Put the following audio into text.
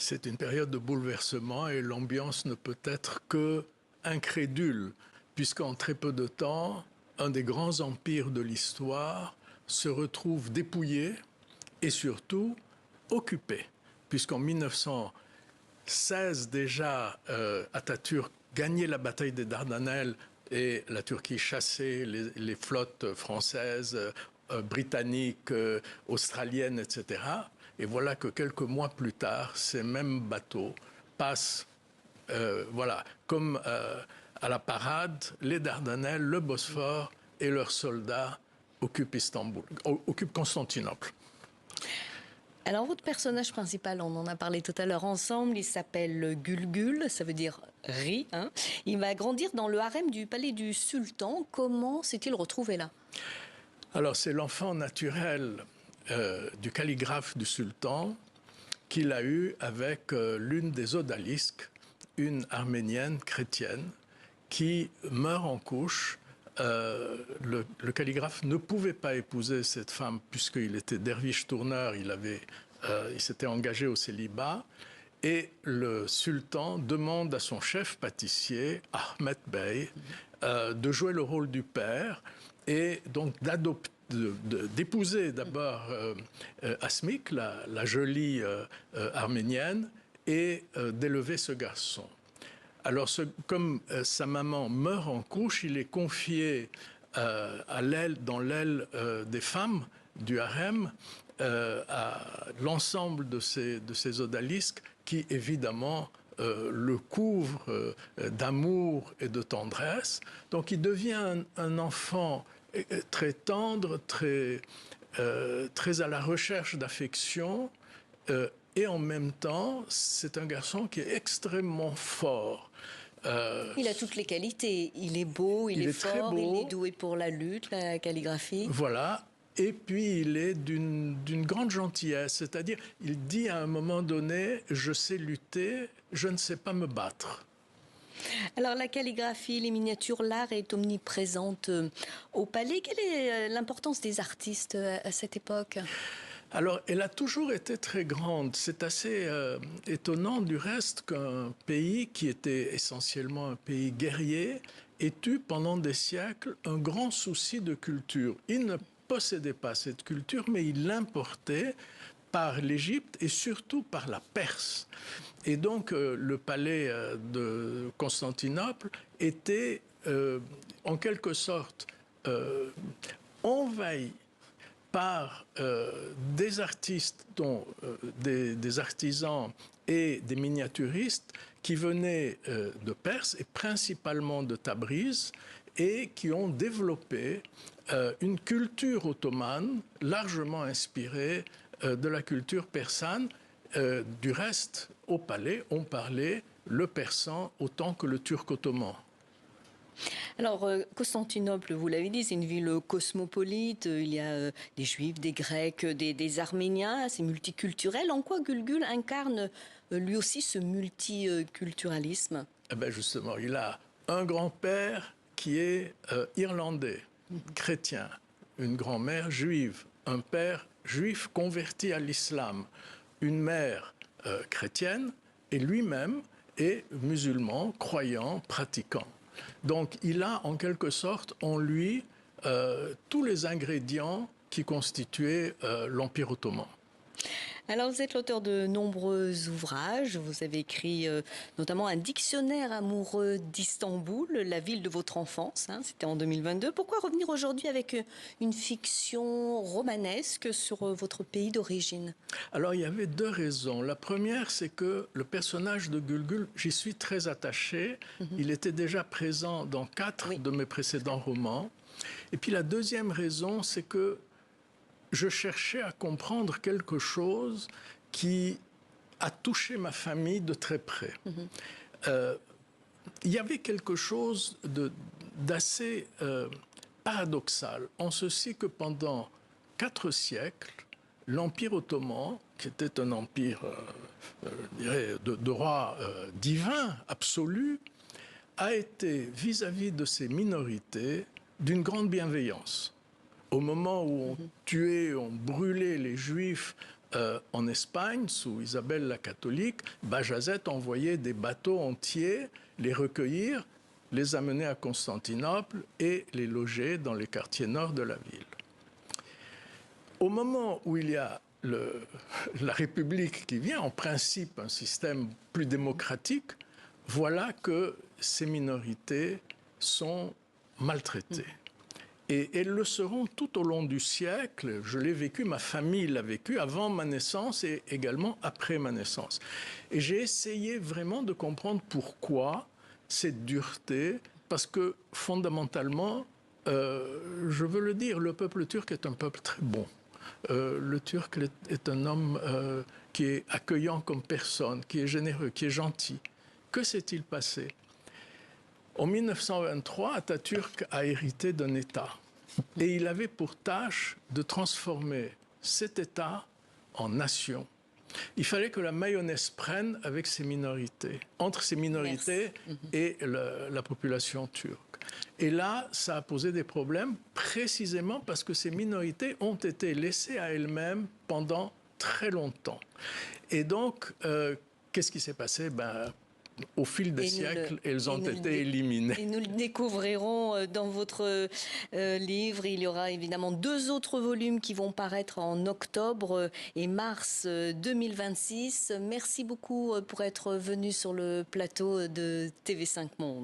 C'est une période de bouleversement et l'ambiance ne peut être que incrédule, puisqu'en très peu de temps, un des grands empires de l'histoire se retrouve dépouillé et surtout occupé, puisqu'en 1916 déjà, Atatürk gagnait la bataille des Dardanelles et la Turquie chassait les flottes françaises, britanniques, australiennes, etc. Et voilà que quelques mois plus tard, ces mêmes bateaux passent, voilà, comme à la parade, les Dardanelles, le Bosphore et leurs soldats occupent Istanbul, occupent Constantinople. Alors, votre personnage principal, on en a parlé tout à l'heure ensemble, il s'appelle Gülgül, ça veut dire riz. Hein. Il va grandir dans le harem du palais du sultan. Comment s'est-il retrouvé là? Alors, c'est l'enfant naturel du calligraphe du sultan qu'il a eu avec l'une des odalisques, une arménienne chrétienne, qui meurt en couche. Le calligraphe ne pouvait pas épouser cette femme puisqu'il était derviche tourneur, il s'était engagé au célibat. Et le sultan demande à son chef pâtissier, Ahmet Bey, de jouer le rôle du père et donc d'épouser d'abord Asmik, la jolie arménienne, et d'élever ce garçon. Alors, comme sa maman meurt en couche, il est confié dans l'aile des femmes du harem à l'ensemble de ces odalisques qui, évidemment, le couvrent d'amour et de tendresse. Donc, il devient un enfant très tendre, très à la recherche d'affection. Et en même temps, c'est un garçon qui est extrêmement fort. Il a toutes les qualités. Il est beau, il est fort, il est doué pour la lutte, la calligraphie. Voilà. Et puis, il est d'une grande gentillesse. C'est-à-dire, il dit à un moment donné, je sais lutter, je ne sais pas me battre. Alors, la calligraphie, les miniatures, l'art est omniprésente au palais. Quelle est l'importance des artistes à cette époque ? Alors, elle a toujours été très grande. C'est assez étonnant du reste qu'un pays qui était essentiellement un pays guerrier ait eu pendant des siècles un grand souci de culture. Il ne possédait pas cette culture, mais il l'importait par l'Égypte et surtout par la Perse. Et donc, le palais de Constantinople était en quelque sorte envahi par des artistes, dont des artisans et des miniaturistes qui venaient de Perse et principalement de Tabriz et qui ont développé une culture ottomane largement inspirée de la culture persane. Du reste, au palais, on parlait le persan autant que le turc ottoman. Alors, Constantinople, vous l'avez dit, c'est une ville cosmopolite. Il y a des Juifs, des Grecs, des Arméniens. C'est multiculturel. En quoi Gülgül incarne lui aussi ce multiculturalisme ? Eh bien justement, il a un grand-père qui est irlandais, chrétien, une grand-mère juive, un père juif converti à l'islam, une mère chrétienne et lui-même est musulman, croyant, pratiquant. Donc, il a en quelque sorte en lui tous les ingrédients qui constituaient l'Empire ottoman. Alors, vous êtes l'auteur de nombreux ouvrages. Vous avez écrit notamment un dictionnaire amoureux d'Istanbul, la ville de votre enfance. Hein, c'était en 2022. Pourquoi revenir aujourd'hui avec une fiction romanesque sur votre pays d'origine ? Alors, il y avait deux raisons. La première, c'est que le personnage de Gülgül, j'y suis très attaché. Il était déjà présent dans 4 de mes précédents romans. Et puis, la deuxième raison, c'est que je cherchais à comprendre quelque chose qui a touché ma famille de très près. Il y avait quelque chose d'assez paradoxal, en ceci que pendant 4 siècles, l'Empire ottoman, qui était un empire je dirais, de roi divin, absolu, a été vis-à-vis de ses minorités d'une grande bienveillance. Au moment où on tuait, on brûlait les Juifs en Espagne, sous Isabelle la catholique, Bajazet envoyait des bateaux entiers les recueillir, les amener à Constantinople et les loger dans les quartiers nord de la ville. Au moment où il y a la République qui vient, en principe un système plus démocratique, voilà que ces minorités sont maltraitées. Et elles le seront tout au long du siècle. Je l'ai vécu, ma famille l'a vécu avant ma naissance et également après ma naissance. Et j'ai essayé vraiment de comprendre pourquoi cette dureté, parce que fondamentalement, je veux le dire, le peuple turc est un peuple très bon. Le Turc est un homme qui est accueillant comme personne, qui est généreux, qui est gentil. Que s'est-il passé ? En 1923, Atatürk a hérité d'un État et il avait pour tâche de transformer cet État en nation. Il fallait que la mayonnaise prenne avec ces minorités, entre ces minorités et la population turque. Et là, ça a posé des problèmes précisément parce que ces minorités ont été laissées à elles-mêmes pendant très longtemps. Et donc, qu'est-ce qui s'est passé ? Au fil des siècles, elles ont été éliminées. Et nous le découvrirons dans votre livre. Il y aura évidemment 2 autres volumes qui vont paraître en octobre et mars 2026. Merci beaucoup pour être venu sur le plateau de TV5 Monde.